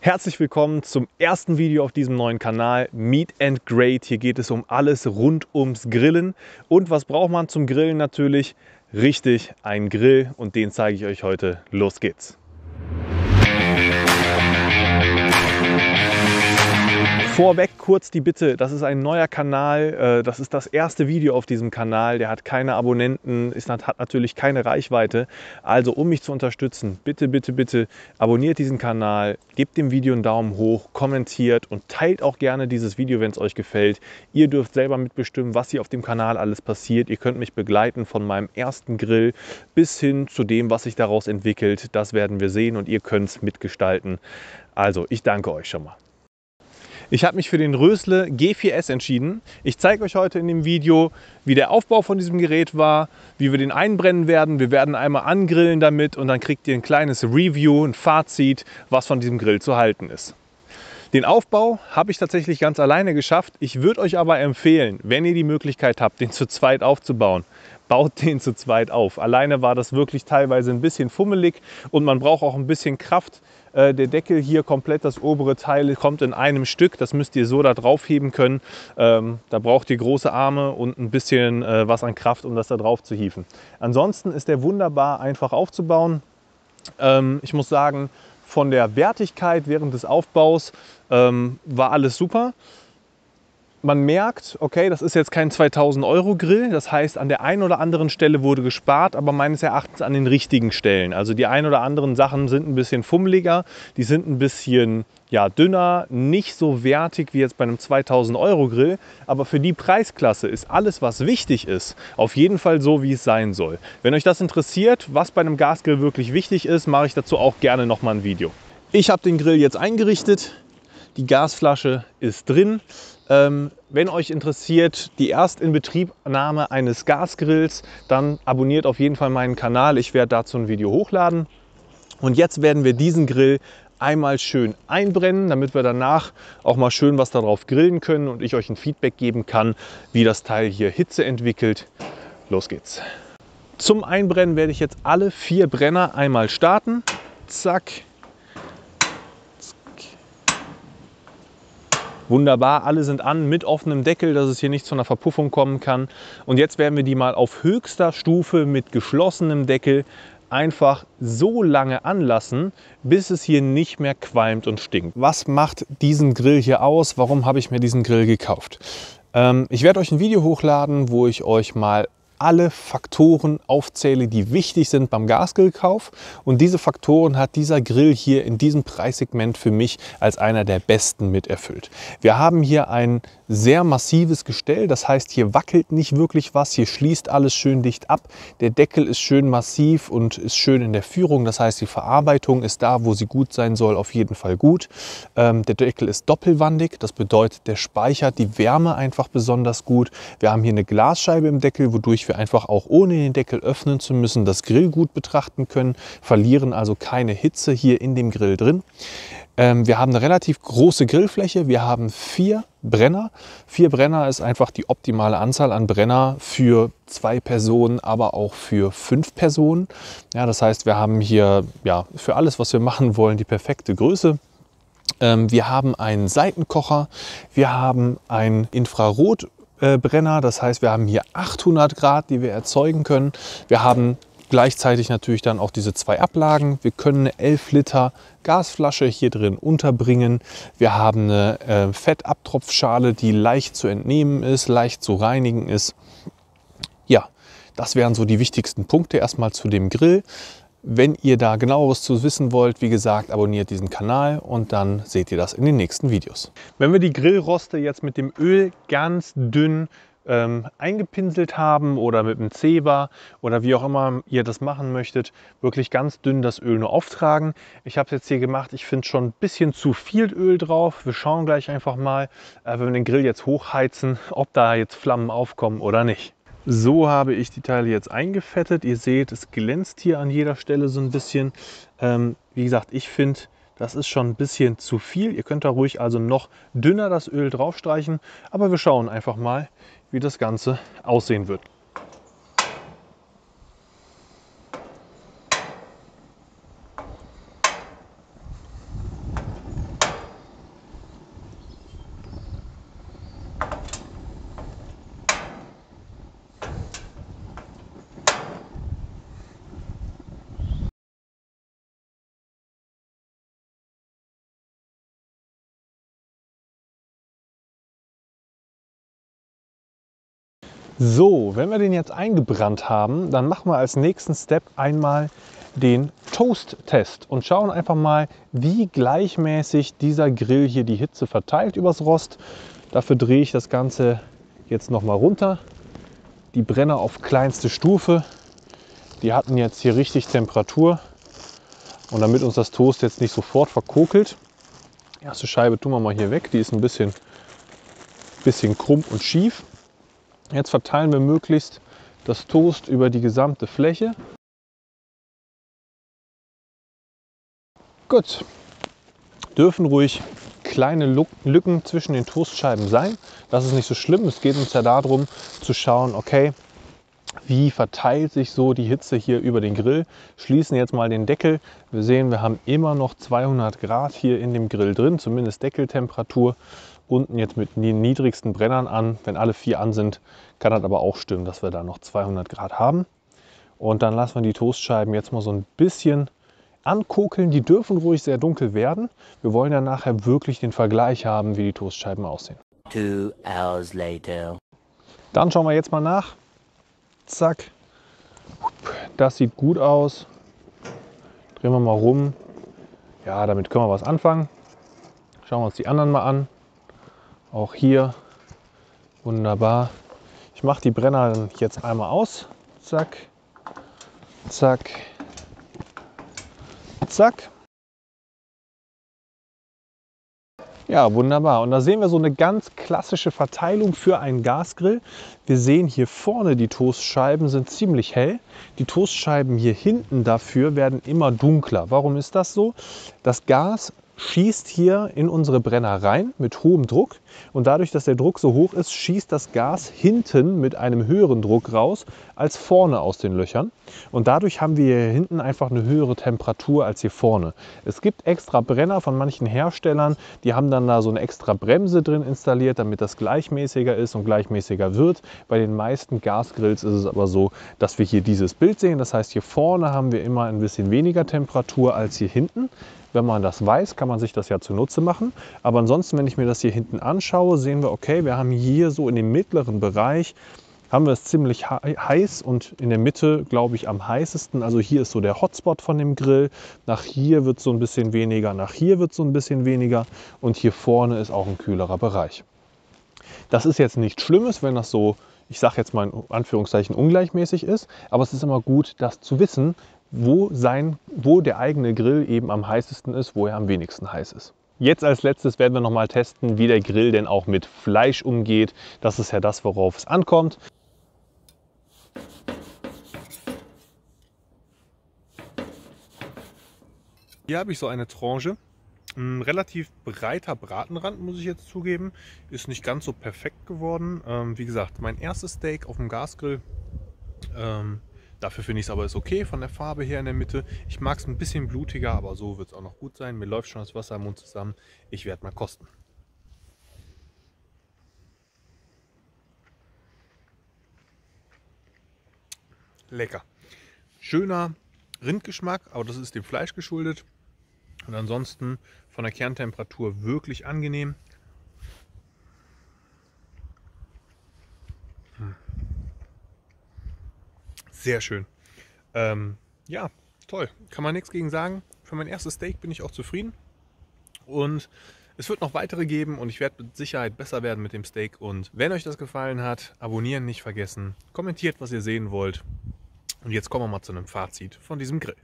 Herzlich willkommen zum ersten Video auf diesem neuen Kanal Meet and Grate. Hier geht es um alles rund ums Grillen. Und was braucht man zum Grillen natürlich? Richtig, einen Grill, und den zeige ich euch heute. Los geht's! Vorweg kurz die Bitte, das ist ein neuer Kanal, das ist das erste Video auf diesem Kanal, der hat keine Abonnenten, hat natürlich keine Reichweite. Also um mich zu unterstützen, bitte, bitte, bitte abonniert diesen Kanal, gebt dem Video einen Daumen hoch, kommentiert und teilt auch gerne dieses Video, wenn es euch gefällt. Ihr dürft selber mitbestimmen, was hier auf dem Kanal alles passiert. Ihr könnt mich begleiten von meinem ersten Grill bis hin zu dem, was sich daraus entwickelt. Das werden wir sehen und ihr könnt es mitgestalten. Also ich danke euch schon mal. Ich habe mich für den Rösle G4S entschieden. Ich zeige euch heute in dem Video, wie der Aufbau von diesem Gerät war, wie wir den einbrennen werden. Wir werden einmal angrillen damit und dann kriegt ihr ein kleines Review, ein Fazit, was von diesem Grill zu halten ist. Den Aufbau habe ich tatsächlich ganz alleine geschafft. Ich würde euch aber empfehlen, wenn ihr die Möglichkeit habt, den zu zweit aufzubauen, baut den zu zweit auf. Alleine war das wirklich teilweise ein bisschen fummelig und man braucht auch ein bisschen Kraft. Der Deckel hier komplett, das obere Teil, kommt in einem Stück. Das müsst ihr so da drauf heben können. Da braucht ihr große Arme und ein bisschen was an Kraft, um das da drauf zu hieven. Ansonsten ist der wunderbar einfach aufzubauen. Ich muss sagen, von der Wertigkeit während des Aufbaus war alles super. Man merkt, okay, das ist jetzt kein 2000 € Grill, das heißt, an der einen oder anderen Stelle wurde gespart, aber meines Erachtens an den richtigen Stellen. Also die ein oder anderen Sachen sind ein bisschen fummeliger, die sind ein bisschen dünner, nicht so wertig wie jetzt bei einem 2000 € Grill, aber für die Preisklasse ist alles, was wichtig ist, auf jeden Fall so, wie es sein soll. Wenn euch das interessiert, was bei einem Gasgrill wirklich wichtig ist, mache ich dazu auch gerne nochmal ein Video. Ich habe den Grill jetzt eingerichtet, die Gasflasche ist drin. Wenn euch interessiert die Erstinbetriebnahme eines Gasgrills, dann abonniert auf jeden Fall meinen Kanal. Ich werde dazu ein Video hochladen. Und jetzt werden wir diesen Grill einmal schön einbrennen, damit wir danach auch mal schön was darauf grillen können und ich euch ein Feedback geben kann, wie das Teil hier Hitze entwickelt. Los geht's! Zum Einbrennen werde ich jetzt alle 4 Brenner einmal starten. Zack. Wunderbar, alle sind an mit offenem Deckel, dass es hier nicht zu einer Verpuffung kommen kann. Und jetzt werden wir die mal auf höchster Stufe mit geschlossenem Deckel einfach so lange anlassen, bis es hier nicht mehr qualmt und stinkt. Was macht diesen Grill hier aus? Warum habe ich mir diesen Grill gekauft? Ich werde euch ein Video hochladen, wo ich euch mal alle Faktoren aufzähle, die wichtig sind beim Gasgrillkauf. Und diese Faktoren hat dieser Grill hier in diesem Preissegment für mich als einer der besten mit erfüllt. Wir haben hier ein sehr massives Gestell, das heißt, hier wackelt nicht wirklich was, hier schließt alles schön dicht ab. Der Deckel ist schön massiv und ist schön in der Führung, das heißt, die Verarbeitung ist da, wo sie gut sein soll, auf jeden Fall gut. Der Deckel ist doppelwandig, das bedeutet, der speichert die Wärme einfach besonders gut. Wir haben hier eine Glasscheibe im Deckel, wodurch wir einfach auch ohne den Deckel öffnen zu müssen das Grill gut betrachten können, verlieren also keine Hitze hier in dem Grill drin. Wir haben eine relativ große Grillfläche, wir haben 4 Brenner. 4 Brenner ist einfach die optimale Anzahl an Brenner für 2 Personen, aber auch für 5 Personen. Ja, das heißt, wir haben hier für alles, was wir machen wollen, die perfekte Größe. Wir haben einen Seitenkocher, wir haben ein Infrarotbrenner, das heißt, wir haben hier 800 Grad, die wir erzeugen können. Wir haben gleichzeitig natürlich dann auch diese 2 Ablagen. Wir können eine 11 Liter Gasflasche hier drin unterbringen. Wir haben eine Fettabtropfschale, die leicht zu entnehmen ist, leicht zu reinigen ist. Ja, das wären so die wichtigsten Punkte erstmal zu dem Grill. Wenn ihr da genaueres zu wissen wollt, wie gesagt, abonniert diesen Kanal und dann seht ihr das in den nächsten Videos. Wenn wir die Grillroste jetzt mit dem Öl ganz dünn eingepinselt haben oder mit einem Zeber oder wie auch immer ihr das machen möchtet, wirklich ganz dünn das Öl nur auftragen. Ich habe es jetzt hier gemacht, ich finde schon ein bisschen zu viel Öl drauf. Wir schauen gleich einfach mal, wenn wir den Grill jetzt hochheizen, ob da jetzt Flammen aufkommen oder nicht. So habe ich die Teile jetzt eingefettet. Ihr seht, es glänzt hier an jeder Stelle so ein bisschen. Wie gesagt, ich finde, das ist schon ein bisschen zu viel. Ihr könnt da ruhig also noch dünner das Öl draufstreichen. Aber wir schauen einfach mal, wie das Ganze aussehen wird. So, wenn wir den jetzt eingebrannt haben, dann machen wir als nächsten Step einmal den Toast-Test und schauen einfach mal, wie gleichmäßig dieser Grill hier die Hitze verteilt übers Rost. Dafür drehe ich das Ganze jetzt noch mal runter. Die Brenner auf kleinste Stufe. Die hatten jetzt hier richtig Temperatur. Und damit uns das Toast jetzt nicht sofort verkokelt, die erste Scheibe tun wir mal hier weg. Die ist ein bisschen krumm und schief. Jetzt verteilen wir möglichst das Toast über die gesamte Fläche. Gut, dürfen ruhig kleine Lücken zwischen den Toastscheiben sein. Das ist nicht so schlimm. Es geht uns ja darum zu schauen, okay, wie verteilt sich so die Hitze hier über den Grill. Schließen jetzt mal den Deckel. Wir sehen, wir haben immer noch 200 Grad hier in dem Grill drin, zumindest Deckeltemperatur. Unten jetzt mit den niedrigsten Brennern an. Wenn alle 4 an sind, kann das aber auch stimmen, dass wir da noch 200 Grad haben. Und dann lassen wir die Toastscheiben jetzt mal so ein bisschen ankokeln. Die dürfen ruhig sehr dunkel werden. Wir wollen ja nachher wirklich den Vergleich haben, wie die Toastscheiben aussehen. 2 hours later. Dann schauen wir jetzt mal nach. Zack. Das sieht gut aus. Drehen wir mal rum. Ja, damit können wir was anfangen. Schauen wir uns die anderen mal an. Auch hier wunderbar. Ich mache die Brenner jetzt einmal aus. Zack, zack, zack. Ja, wunderbar. Und da sehen wir so eine ganz klassische Verteilung für einen Gasgrill. Wir sehen hier vorne, die Toastscheiben sind ziemlich hell. Die Toastscheiben hier hinten dafür werden immer dunkler. Warum ist das so? Das Gas schießt hier in unsere Brenner rein mit hohem Druck und dadurch, dass der Druck so hoch ist, schießt das Gas hinten mit einem höheren Druck raus als vorne aus den Löchern und dadurch haben wir hier hinten einfach eine höhere Temperatur als hier vorne. Es gibt extra Brenner von manchen Herstellern, die haben dann da so eine extra Bremse drin installiert, damit das gleichmäßiger ist und gleichmäßiger wird. Bei den meisten Gasgrills ist es aber so, dass wir hier dieses Bild sehen. Das heißt, hier vorne haben wir immer ein bisschen weniger Temperatur als hier hinten. Wenn man das weiß, kann man sich das ja zunutze machen. Aber ansonsten, wenn ich mir das hier hinten anschaue, sehen wir, okay, wir haben hier so in dem mittleren Bereich, haben wir es ziemlich heiß und in der Mitte, glaube ich, am heißesten. Also hier ist so der Hotspot von dem Grill. Nach hier wird es so ein bisschen weniger, nach hier wird es so ein bisschen weniger. Und hier vorne ist auch ein kühlerer Bereich. Das ist jetzt nichts Schlimmes, wenn das so, ich sage jetzt mal in Anführungszeichen, ungleichmäßig ist. Aber es ist immer gut, das zu wissen, wo der eigene Grill eben am heißesten ist, wo er am wenigsten heiß ist. Jetzt als letztes werden wir noch mal testen, wie der Grill denn auch mit Fleisch umgeht. Das ist ja das, worauf es ankommt. Hier habe ich so eine Tranche. Ein relativ breiter Bratenrand, muss ich jetzt zugeben. Ist nicht ganz so perfekt geworden. Wie gesagt, mein erstes Steak auf dem Gasgrill. Dafür finde ich es aber ist okay von der Farbe her in der Mitte. Ich mag es ein bisschen blutiger, aber so wird es auch noch gut sein. Mir läuft schon das Wasser im Mund zusammen. Ich werde mal kosten. Lecker. Schöner Rindgeschmack, aber das ist dem Fleisch geschuldet. Und ansonsten von der Kerntemperatur wirklich angenehm. Sehr schön. Ja, toll. Kann man nichts gegen sagen. Für mein erstes Steak bin ich auch zufrieden. Und es wird noch weitere geben und ich werde mit Sicherheit besser werden mit dem Steak. Und wenn euch das gefallen hat, abonnieren nicht vergessen. Kommentiert, was ihr sehen wollt. Und jetzt kommen wir mal zu einem Fazit von diesem Grill.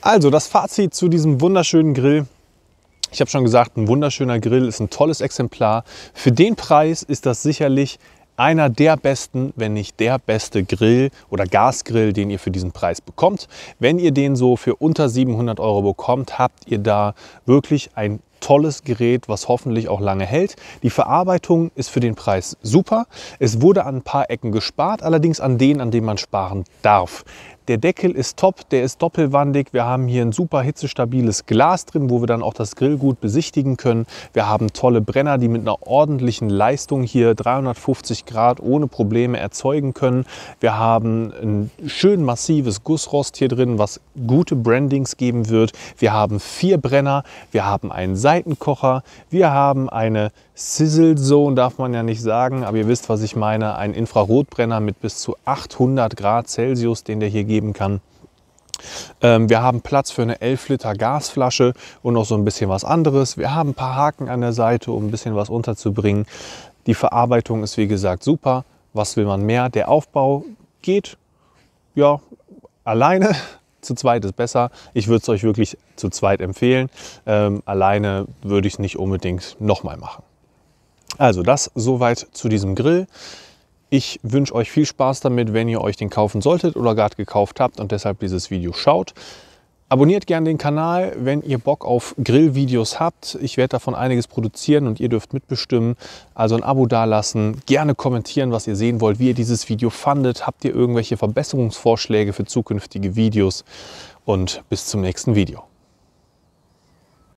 Also das Fazit zu diesem wunderschönen Grill. Ich habe schon gesagt, ein wunderschöner Grill ist ein tolles Exemplar. Für den Preis ist das sicherlich einer der besten, wenn nicht der beste Grill oder Gasgrill, den ihr für diesen Preis bekommt. Wenn ihr den so für unter 700 € bekommt, habt ihr da wirklich ein tolles Gerät, was hoffentlich auch lange hält. Die Verarbeitung ist für den Preis super. Es wurde an ein paar Ecken gespart, allerdings an denen man sparen darf. Der Deckel ist top, der ist doppelwandig. Wir haben hier ein super hitzestabiles Glas drin, wo wir dann auch das Grillgut besichtigen können. Wir haben tolle Brenner, die mit einer ordentlichen Leistung hier 350 Grad ohne Probleme erzeugen können. Wir haben ein schön massives Gussrost hier drin, was gute Brandings geben wird. Wir haben 4 Brenner, wir haben einen Seitenkocher. Wir haben eine Sizzle Zone, darf man ja nicht sagen, aber ihr wisst, was ich meine. Ein Infrarotbrenner mit bis zu 800 Grad Celsius, den der hier geben kann. Wir haben Platz für eine 11 Liter Gasflasche und noch so ein bisschen was anderes. Wir haben ein paar Haken an der Seite, um ein bisschen was unterzubringen. Die Verarbeitung ist wie gesagt super. Was will man mehr? Der Aufbau geht ja alleine. Zu zweit ist besser. Ich würde es euch wirklich zu zweit empfehlen. Alleine würde ich es nicht unbedingt nochmal machen. Also das soweit zu diesem Grill. Ich wünsche euch viel Spaß damit, wenn ihr euch den kaufen solltet oder gerade gekauft habt und deshalb dieses Video schaut. Abonniert gerne den Kanal, wenn ihr Bock auf Grillvideos habt. Ich werde davon einiges produzieren und ihr dürft mitbestimmen. Also ein Abo dalassen, gerne kommentieren, was ihr sehen wollt, wie ihr dieses Video fandet. Habt ihr irgendwelche Verbesserungsvorschläge für zukünftige Videos? Und bis zum nächsten Video.